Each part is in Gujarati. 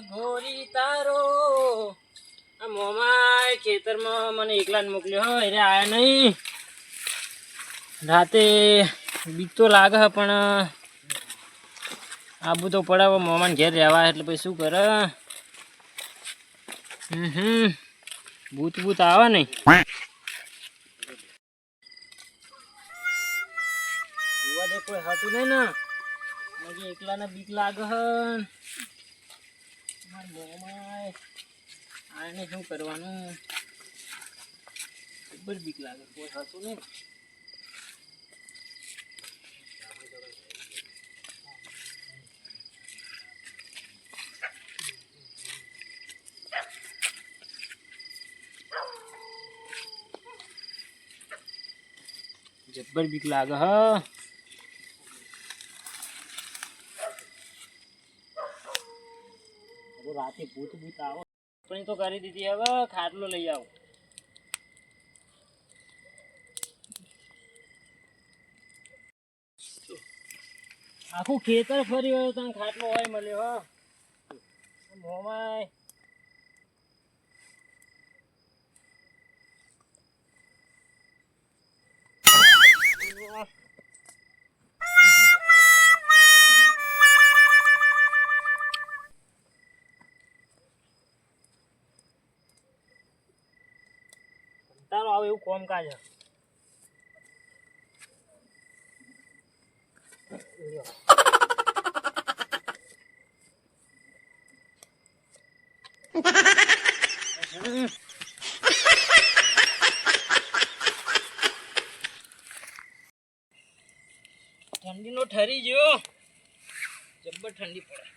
ઘોરી તારો આ મોમાય ખેતરમાં મને એકલા જ મોકલ્યો હો એટલે આયા નહીં. રાતે બીક તો લાગે છે પણ આબુ તો પડે. મોમાને ઘેર રહેવા એટલે પછી શું કરે. ભૂત ભૂત આવે નહીં. જોવા દે કોઈ હતું નહીં ને મને એકલાને બીક લાગે છે. મોમાય આને શું કરવાનું ખબર બીક લાગે કોઈ હતું નહીં. જબ્બર બીક લાગે હ. રાતે ભૂત ભૂત આવો પણ તો કરી દીધી. હવે ખાટલો લઈ આવો. આખું ખેતર ફરી હોય તો ખાટલો હોય મળ્યો હ મોમાય. તારો આવે એવું કોમ કાજ ઠંડી નો ઠરી ગયો. જબ્બર ઠંડી પડે.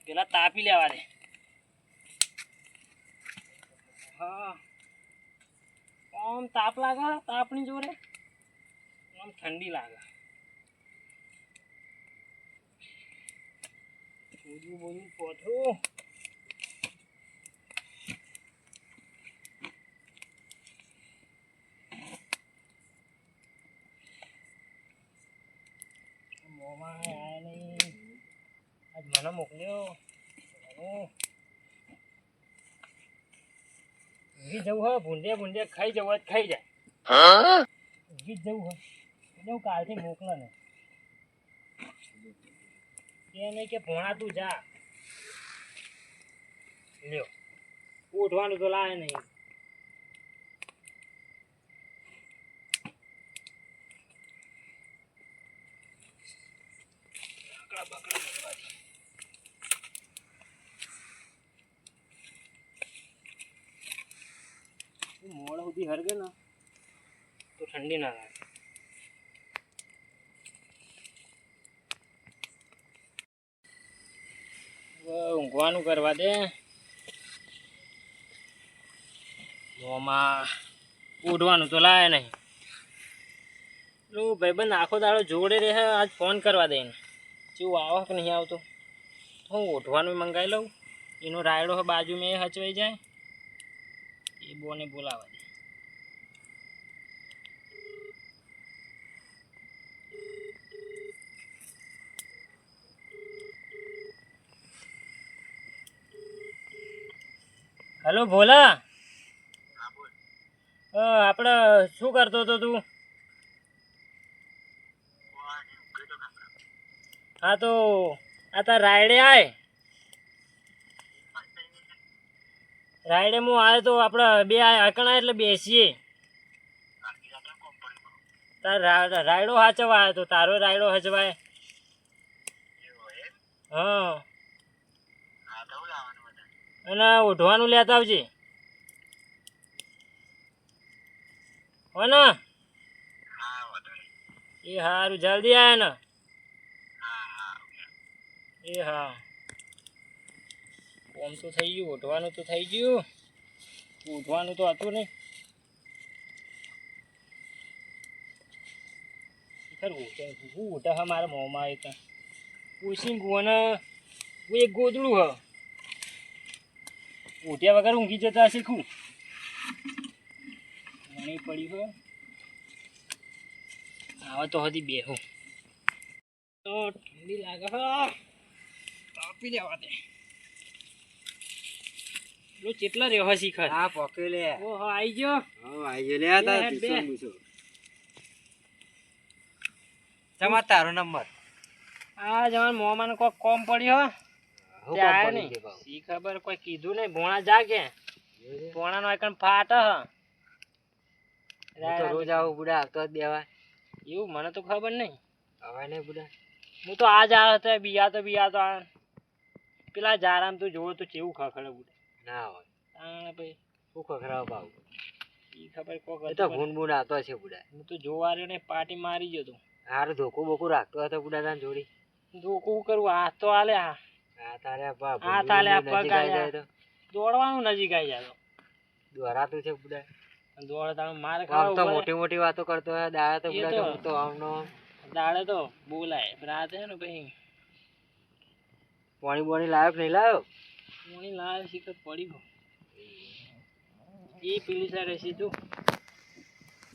પેલા તાપી લેવા દે. હા આમ તાપ લાગે. તાપની જોડે આમ ઠંડી લાગે. બધું બધું પોઠું મોમાં આયા નહીં. આજ મને મોકલ્યો. ઊંઘી જવું હોય ભૂંડે ભૂંડે ખાઈ જવું હોય ખાઈ જાય. ઊંઘી જ જવું હોય એટલે હું કાલથી મોકલો ને એ નહીં કે ભોણા તું જા લ્યો. ઉઠવાનું તો લાવે નહીં. મોડ સુધી હરગે ને તો ઠંડી ના લાગે. ઊંઘવાનું કરવા દે. મોમાં ઉઠવાનું તો લાવે નહીં. ભાઈબંધ આખો દાડો જોડે રહે. આજ ફોન કરવા દઈને જેવું આવો કે નહીં આવતો હું ઉઠવાનું મંગાવી લઉં. એનો રાયડો બાજુ મેં હચવાઈ જાય. એ બોને બોલાવા દે. હેલો ભોલા. આપણે શું કરતો હતો તું? હા તો આ તાર રાયડે આય. રાયડે હું આવે તો આપણે બે અકણા એટલે બેસીએ. તાર રાયડો હાચવા આવે તો તારો રાયડો હચવાય. હા અને ઉઠવાનું લેતા આવજે હો ને. એ સારું જલ્દી આવે ને. એ હા કોમ તો થઈ ગયું. ઉઠવાનું તો થઈ ગયું. ઉઠવાનું તો હતું નહીં. હું ઉઠે હા મારા મોંમાં એક પૂછીને કોને એક ગોદડું હ ઉઠ્યા વગર ઊંઘી જતા શીખું નહીં પડી હોય આવા તો હજી બેહો તો ઠંડી લાગે તાપી લેવા દે લો કેટલા રહ્યો શીખર હા પકડી લે ઓહો આઈ ગયો આઈ ગયો લે તાર પીછો મૂછો તમાર તારો નંબર આ જવાન મોમાને કોઈ કોમ પડ્યો જાય નહીં શી ખબર કોઈ કીધું નહીં ભોણા જાગે ભોણા નો એકણ ફાટ રોજ આવું બુડા આવતો જ દેવા એવું મને તો ખબર નહીં હવે નહીં બુડા હું તો આજ આવ્યો હતો બિયા તો પેલા જારામ તું જોવો તો કેવું ખખડે બુડા ના હોય ભાઈ શું ખખરાવ ભાવ ઈ ખબર કોક એ તો ભૂન ભૂન આવતો છે બુડા હું તો જોવા રહ્યો ને પાર્ટી મારી ગયો તો હારું ધોકું બોકું રાખતો હતો બુડા તાન જોડી ધોકું કરવું હાથ તો હાલે હા તારે હાથ હાલે પગ હાલે દોડવાનું નજીક આવી જાય દોરાતું છે બુડા દોડતા મારે આમ તો મોટી મોટી વાતો કરતો હોય દાડે તો બુડા તો આમનો દાડે તો બોલાય રાતે ને ભાઈ પાણી બોણી લાવ્યો કે નહીં લાવ્યો પાણી લાવે શીખર પડી ગયો એ પેલી સાઈડ સીધું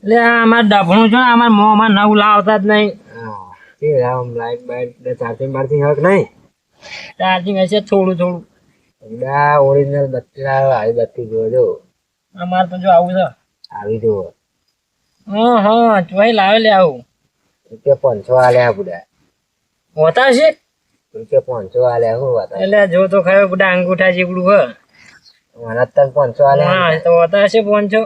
એટલે અમાર ડભણું છે ને અમાર મોંમાં નવું લાવતા જ નહીં આમ લાઈટ બાઈટ ચાર્જિંગ બાર્જિંગ હક નહીં ચાર્જિંગ હશે થોડું બુડા ઓરિજિનલ બત્તી લાવ્યો આવી બત્તી જોજો અમારે તો જો આવું છે આવી જુઓ હા ચોઈ લાવે લે આવું ₹500 આલ્યા બુડા હોતા છે ₹500 આલ્યા હું વાત એટલે જો તો ખબર બુડા અંગૂઠા જેવડું હ મને તને 500 આલ્યા હા તો હોતા છે 500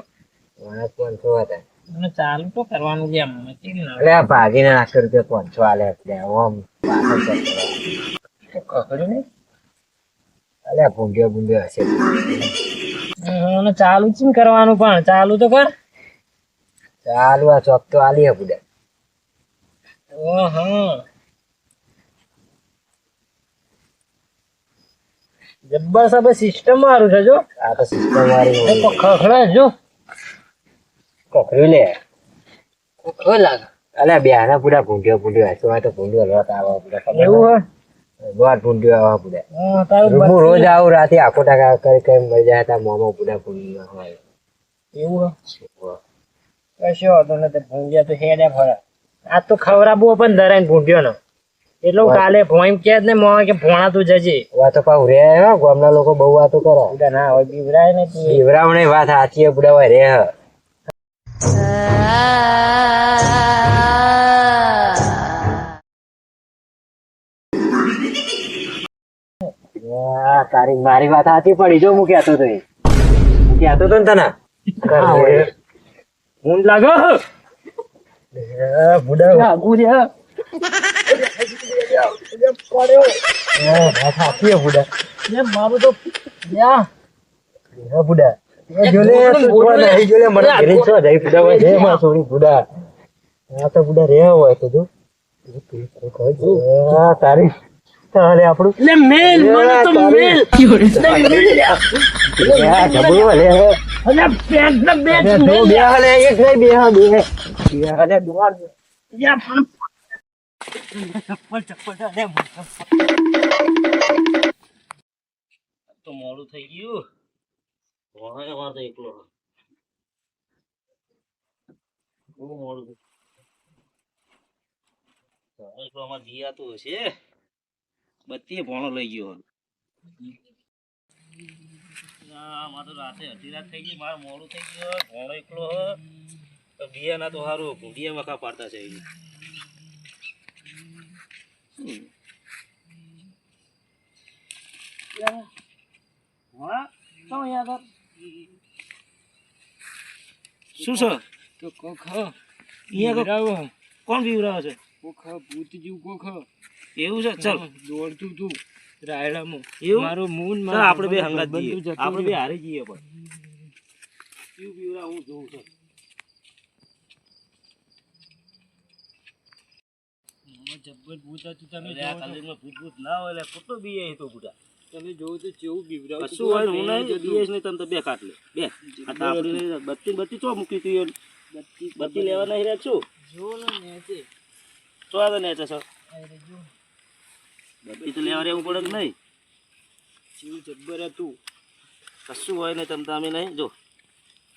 મને 500 હતા મને ચાલુ તો કરવાનું છે આમ અરે આ ભાગીને ₹800 આલ્યા એટલે ઓમ પાછળ ખખડ્યું નહીં અલ્યા ભૂંડ્યો હશે અને ચાલુ જ કરવાનું પણ ચાલુ તો કર ચાલુ આ ચોક તો આલી હે બુડા ઓહો જબ્બર સાબે સિસ્ટમ મારું છે જો આ તો સિસ્ટમ વાળી ખખડે જો કોકરી લે કોકો લાગ અલ્યા બેહાના બુડા ભૂંડ્યો હશે તો ભૂંડ્યો લોટ આવા બુડા એવું હે લોટ ભૂંડ્યો આવા બુડા હા તારું હું રોજ આવું રાતે આખો ટાકા કરી મરી જાય તા મોમો બુડા ભૂંડ્યો હોય એવું હે કશો હતો ને તે ભૂંડિયા તો હેડે ફરે આ તો ખવરાબો પણ ધરાઈને ભૂંડ્યો ને એટલું કાલે ભોઈમ કે જ ને મોં કે ભોણા તું જજે વાતો પાઉ રે ગામના લોકો બહુ વાતો કરે બુડા ના હોય બીવરાય ને બીવરાવણી વાત સાચી હે બુડા હોય રે તારી મારી વાત સાચી પડી જો હું કહેતો તો ને તને ઊંઘ લાગો બુડા લાગુ રે સાચી હે બુડા મારું તો બુડા જોલે જોલે મને ઘરે છો જઈ બુડા હોય રે માં સોરી બુડા આ તો બુડા રે હોય તો જો તારી તારે આપણું લે મેલ મને તો મેલ જબરો લે અલે પેન્ટ ને બેટ બે હાલે એક નહીં બે હાલે દોર યા પણ ચપ્પલ અરે તો મોડું થઈ ગયું ઓહે વાર તો એકલો બહુ મોડું એકલો અમાર જીયા તો હશે બત્તી ભોણો લઈ ગયો ના મારે તો રાતે અડધી રાત થઈ ગઈ મારે મોડું થઈ ગયો ભોણો એકલો હ બિયા ના તો સારું ભૂંડિયા મખા પાડતા છે શું છે કોણ બીવરાવે છે ભૂત જેવું કોખ એવું છે ચલ દોડતું તું રાયડામાં એવું મારું મૂન આપણે બે હંગાત જઈએ આપણે બે હારે જઈએ પણ કેવું બીવરા હું જોઉં છું જબ્બર ભૂત હતું તમે આ કાલેમાં ભૂત ના હોય એટલે કુટો બીએ તો બુડા તમે જોઉં તો કેવું બીવરાવ શું હોય હું નહીં બીએસ નહીં તમે તો બે કાટ લે બે આ તો આપણે બત્તી ચો મૂકી તું બત્તી લેવા નહીં રહ્યા છું જો ને નેચે તો આ તો નેચે સર બત્તી તો લેવા રહેવું પડે કે નહીં જેવું જબ્બર હતું કશું હોય ને તમ તમે નહીં જો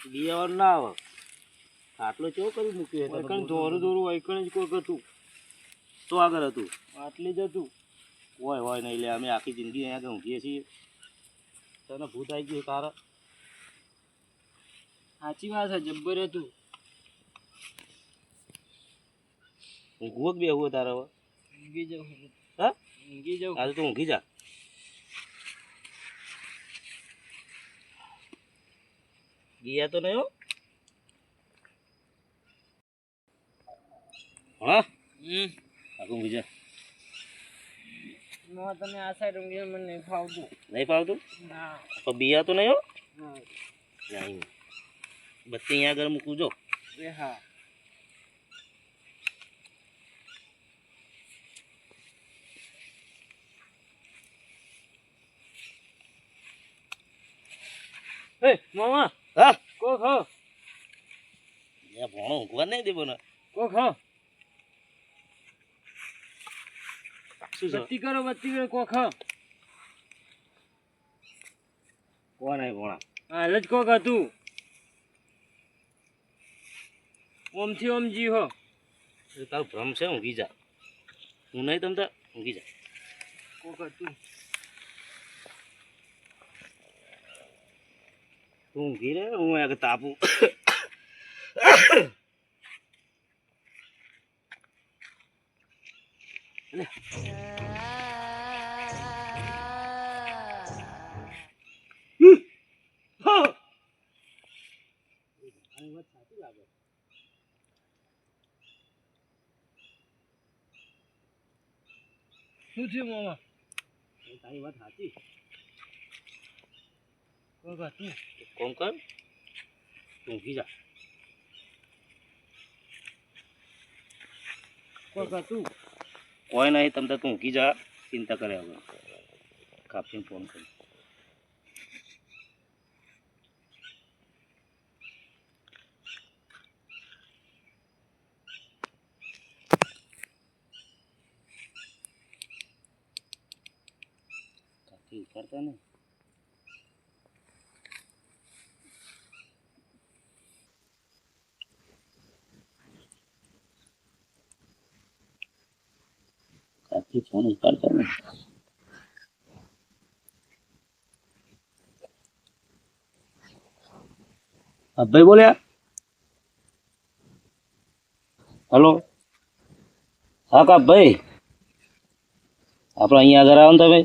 બિયાવાનું ના આવે આટલો કેવો કરી મૂક્યો વૈકણ દોરું દોરું વૈકણ જ કોક હતું તો આગળ હતું આટલી જ હતું હોય નહીં લે અમે આખી જિંદગી અહીંયા આગળ ઊંઘીએ છીએ તને ભૂત આવી ગયું તારા સાચી વાત છે જબ્બર હતું ઊંઘવો જ બેહવો તારે હવે ઊંઘી જાઉં હા ઊંઘી જાઉં આજે તો ઊંઘી જા ગયા તો નહીં હો હા આખું ઊંઘી જા તમે આ સાઈડ ઊંઘી મને નહીં ફાવતું નહીં ફાવતું ના તો બિયા તો નહીં હો હા નહીં બત્તી અહીંયા આગળ મૂકવું જો એ હા એ મામા હા કોક હો ભણો ઊંઘવા નહીં દેવો ને કોક હો શું છે બત્તી કરો કોક હો કોણ આવી ભણા હાલ જ કોક હતું ઓમથી ઓમ જી હો તારું ભ્રમ છે ઊંઘી જા હું નહીં તમતા ઊંઘી જા કોક હતું તું ઊંઘી રે હું આગળ તાપું શું થયું મામા તારી વાત સાચી કોક હતું કોમ કર તું ઊંઘી જા કોક હતું કોઈ નહીં તમતા તું ઊંઘી જા ચિંતા કરે હવે કાપીને ફોન કરી કાપી ઉપાડતા ને કાપી ફોન ઉપાડતા ને ભાઈ બોલ્યા હલો હા કા ભાઈ આપણે અહીંયા આગળ આવો ને તમે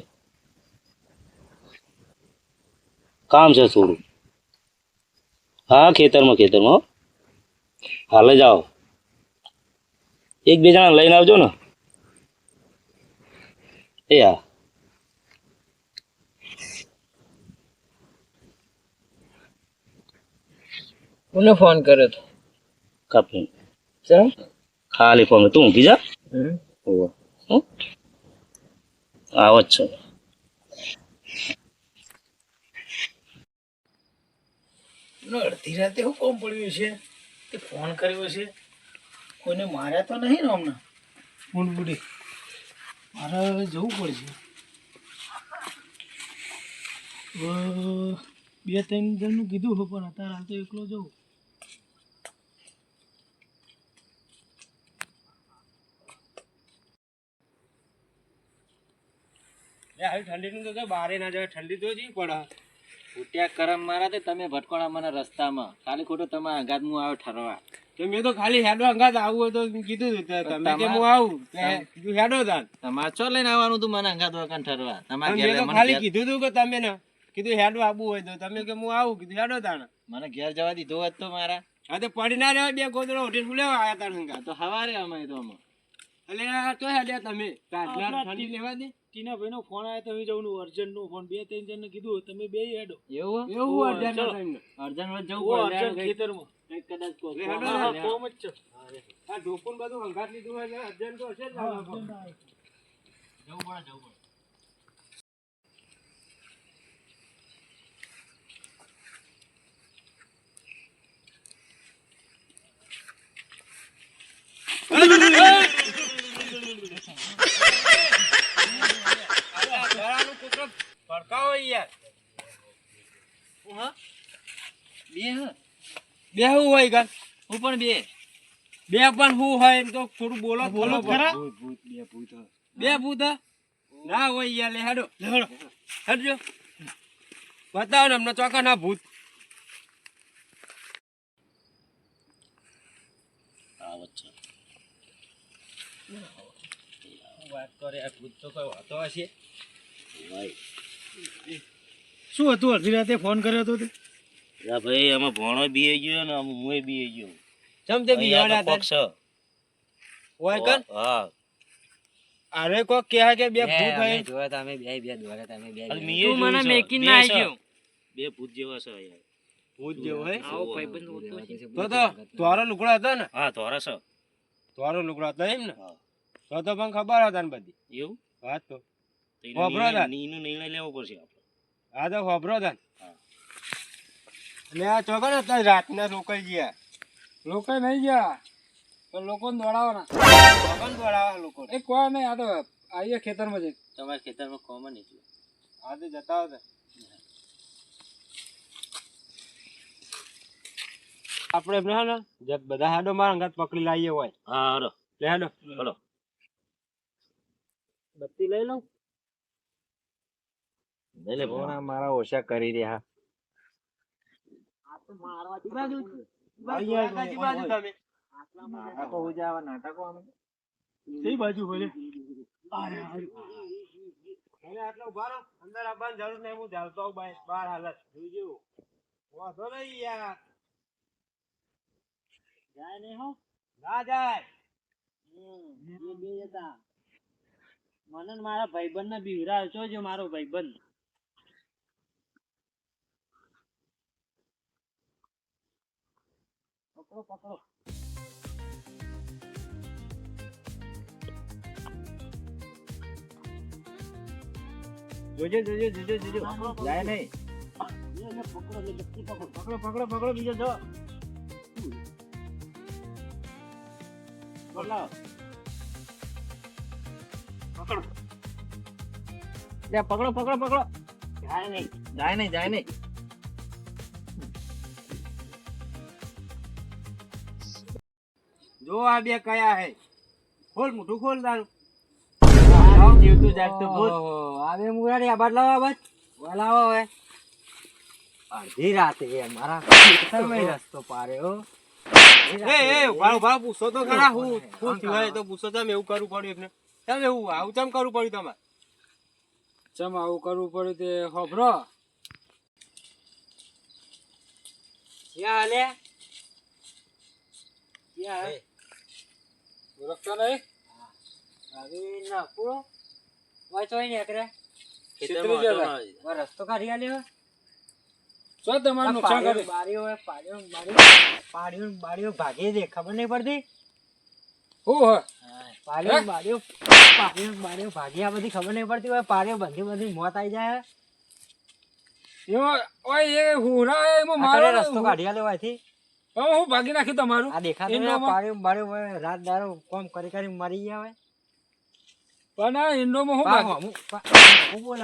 કામ છે થોડું હા ખેતરમાં હો હાલે જાઓ એક બે જણા લઈને આવજો ને એ હા કોને ફોન કર્યો તો કાપી ચા ખાલી ફોન તું ઊંઘી જા ઓહો આવો જ છે અડધી રાતે શું કોમ પડ્યું છે તે ફોન કર્યો છે કોઈને માર્યા તો નહીં ને હમણાં બુડબુડી મારે હવે જવું પડશે બે ત્રણ જણનું કીધું હોય પણ અત્યારે હાલ તો એકલો જવું ઠંડીનું તો બારે ના જાય ઠંડી તો જી પડે ફૂટ્યા કરમ મારા તે તમે ભટકોણા મને રસ્તામાં ખાલી ખોટું તમારા અંગાત હું આવ્યો ઠરવા તો મેં તો ખાલી હેડો અંગાત આવું હોય તો કીધું હતું તમે કે હું આવું કીધું હેડો તાન તમારે ચો લઈને આવવાનું તું મને અંગાત વગર ઠરવા તમારે મેં તો ખાલી કીધું હતું કે તમે ને કીધું હેડો આવવું હોય તો તમે કે હું આવું કીધું હેડો તાણ મને ઘેર જવા દીધો હોત તો મારા હા તો પડી ના રહ્યો બે ગોદડો ઉઠીને બોલાવા આયા તાણ અંગાત તો હવારે અમે તો અમે એટલે તો હેડ્યા તમે ઠંડી લેવા દે ટીના ભાઈનો ફોન આવ્યો તો હું જવાનું અર્જન્ટનો ફોન બે ત્રણ જણને કીધું તમે બે હેડો એવું અર્જન્ટ અર્જન્ટ જવું પડે ખેતરમાં કદાચ કોમ જ છે આ ઢોકું બધું અંગાત લીધું હોય અર્જન્ટ તો હશે જ જવું પડે ભડકાવો યાર બે શું હોય ગન હું પણ બે બે પણ શું હોય એમ તો થોડું બોલો બોલો ખરા બે ભૂત હે? ના હોય યાર લે હેડો હેડજો બતાવો ને અમને ચોક્કસ ના ભૂત વાત કરે આ ભૂત તો કોઈ હોતો હશે શું હતું અડધી રાતે ફોન કર્યો હતો તે? અલા ભાઈ આમાં ભણો બી ગયો ને હું બી ગયો ચમ તે બિયાડા હતા પક્ષ હોય કન હા અરે કોક કહે કે બે ભૂત હોય તું મને મને મેકીને ના આવી ગયો. બે ભૂત જેવા છે યાર ભૂત જેવો હોય આવો ભાઈબંધ હોતો છે. તો તોરો લુકડો હતો ને હા તોરા છે તોરો લુકડો હતો એમ ને હા. તો પણ ખબર હતા ને બધી એવું વાત તો તો એનો વાપરો નિર્ણય- તાર. એનો નિર્ણય લેવો પડશે આપણે હા તો ખબરો હતા ને હા. અને આ ચોકન હતા રાતના રોકાઈ ગયા લોકો નહીં ગયા પણ લોકો દોડાવવાના ચોકન દોડાવા લોકો એ કોઈ નહીં આ તો આવીએ ખેતરમાં જઈ તમારા ખેતરમાં કોમન એટલે હા તો જતા હતા આપણે એમને હે ને બધા હાડો મારા અંગાત પકડી લાવીએ હોય હા હારો લે હાડો બોલો બત્તી લઈ લઉં લઈ લે ભણો. મારા ઓછા કરી રહ્યા કઈ બાજુ બોલે આટલો ઉભા રહો અંદર આવવાની જરૂર નહીં હું ચાલતો આવું બહાર હાલત જોઈજો વાંધો નહીં યાર જાય નહીં હો ના જાય બે હતા મને ને મારા ભાઈબંધ ને બીવરા છો જો મારો ભાઈબંધ પકડો પકડો જોજો જોજો જોજો જોજો જાય નહીં પકડો લે જલ્દી પકડો પકડો પકડો પકડો બીજો જો બોલાવો લે પકડો પકડો પકડો જાય નહીં જાય નહીં જાય નહીં જો આ બે કયા હે ખોલ મોઢું ખોલ તારું જીવતું જાગતું ભૂત આવે મુરારી આ બદલાવો બસ બોલાવો હવે અડધી રાતે મારા ખેતરમાં રસ્તો પાડ્યો એ ભાડો ભાડો પૂછો તો ખરા હું થયું હોય તો પૂછો તમે એવું કરવું પડ્યું એમને તમે એવું આવું ચમ કરવું પડ્યું તમારે ચમ આવું કરવું પડ્યું તે ખબરો ક્યાં હાલે ક્યાં ઓળખતો નહીં હવે નાખો વાંચોય ને એકરે છેતરી જતા. રસ્તો કાઢી આલ્યો શું તમારું નુકસાન કર્યું બારીઓ બારીઓ ભાગી દે ખબર નહીં પડતી શું હોય બારીઓ ભાગી આ બધી ખબર નહીં પડતી હોય પારીઓ બધી મોત આવી જાય એમાં ઓય એ હુરા એમાં આ મારો રસ્તો કાઢી આલ્યો હોયથી હવે હું ભાગી નાખ્યું તમારું આ દેખાતું ઈંડોમાં- પારીઓ રાત દારો કોમ કરી મરી ગયા હોય પણ આ ઈંડોમાં હું પાહો, ભાગી હું બોલે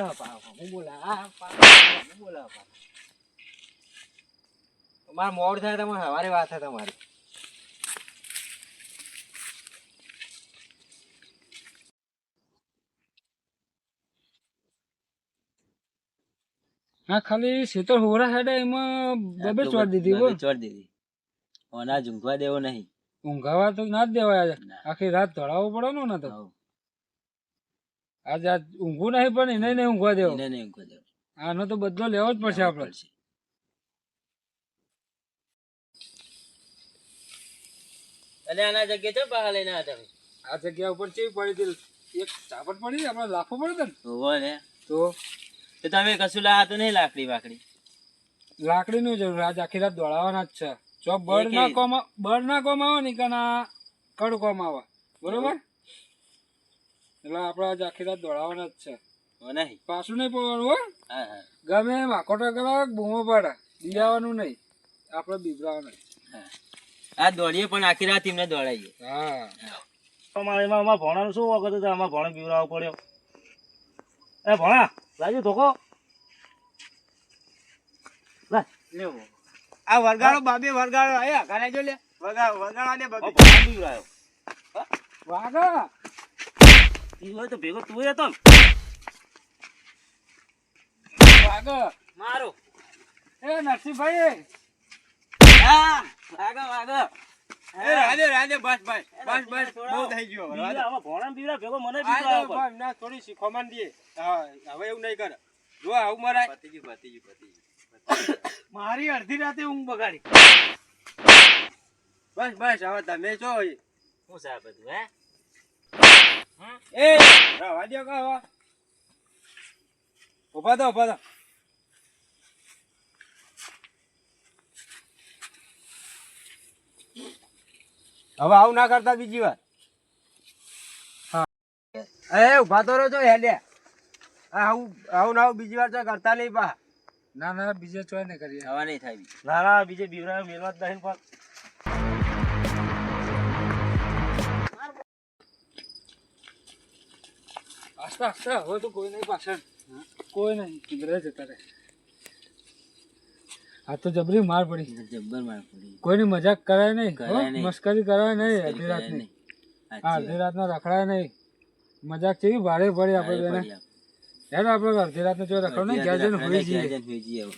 હું બોલે આ હું બોલે તમારે મોડ થાય તમારે સવારે વાત થાય તમારી હા ખાલી શીતળ હોરા હેડે એમાં બબે ચોર દીધી બોલ ચોર દીધી અનાજ ઊંઘવા દેવો નહીં ઊંઘાવા તો ના જ દેવાય આજે. ના. આખી રાત ધડાવવો પડે ને તો હઉ. આજે આજ ઊંઘવું નહીં પણ એને નહીં ઊંઘવા દેવો એને નહીં ઊંઘવા દેવો આનો તો બદલો લેવો જ પડશે આપણે પડશે. એટલે આના જગ્યાએ ચો પાહા લઈને આવ્યા તમે આ જગ્યા ઉપર ચેવી પડી હતી એક ચાપટ પડી હતી, આપણે લાફો પડ્યો હતો ને હોવો ને તો તો તમે કશું લાવતો નહીં લાકડી વાકડી લાકડીનું જરૂર આજ આખી રાત દોડાવવાના જ છે જો બળ એકે- ના કોમ આવે ને કે ના કડ કોમ આવે બરોબર એટલે આપણે આજ આખી રાત દોડાવવાના જ છે હો નહીં પાછું નહીં પડવાનું હો હા હા ગમે એમ આકોટો કરાવે બૂમો પાડે બીજાવાનું નહીં આપણે બીવરાવાનું હા. આ દોડીએ પણ આખી રાત એમને દોડાઈએ હા અમારે ભણાનું શું વખત હતું અમારે ભણ પીવડાવવો પડ્યો એ ભણા રાજુ ધોકો આ વરગાડો બાબે વરગાડો આયા ઘરે જો લે વરગાડો ને બાબે ભોળા બીવરાયો. વાગા ઈ હોય તો ભેગો તું હતો ને. વાગા મારો એ નરસિંહભાઈ હા, વાગો, વાગો. એ રાધે રાધે બસ બસ બસ બસ બહુ થઈ ગયો હવે બીવરા, આમાં ભોળાને બીવરા ભેગો મને આ બીવરાયો તો પણ. બસ ના થોડી શીખોમાં દે હા હવે એવું નહીં કરે જો આવું મરાય મારી અડધી રાતે ઊંઘ બગાડી. બસ બસ હવે તમે જો શું છે આ બધું હે એ રવા દો કા હવે ઉભા થો ઉભા થો હવે આવું ના કરતા બીજી વાર હા એ ઉભા તો રહો છો હેલે આવું આવું ના આવું બીજી વાર તો કરતા નહીં પા ના ના બીજે ચોય ને કરીએ. આવા નહીં થાય. ના, ના, બીજે બીવરાયો મેલવા જ નહીં પણ. આસ્તા આસ્તા હવે તો કોઈ નહીં પાછળ. કોઈ નહીં કિધરે જતા રહે. આ તો જબરી માર પડી. જબ્બર માર પડી. કોઈની મજાક કરાય નહીં, કરાય હો? નહીં. મસ્કરી કરાય નહીં અડધી કરાય રાતની. નહીં. આ અડધી રાતના રખડાય નહીં. મજાક કેવી ભારે પડી આપણે બેને. યાર આપણે અડધી રાતને જો રખડો નહીં ઘેર જઈને હોઈ જઈએ. ઘેર જઈને હોઈ જઈએ હવે.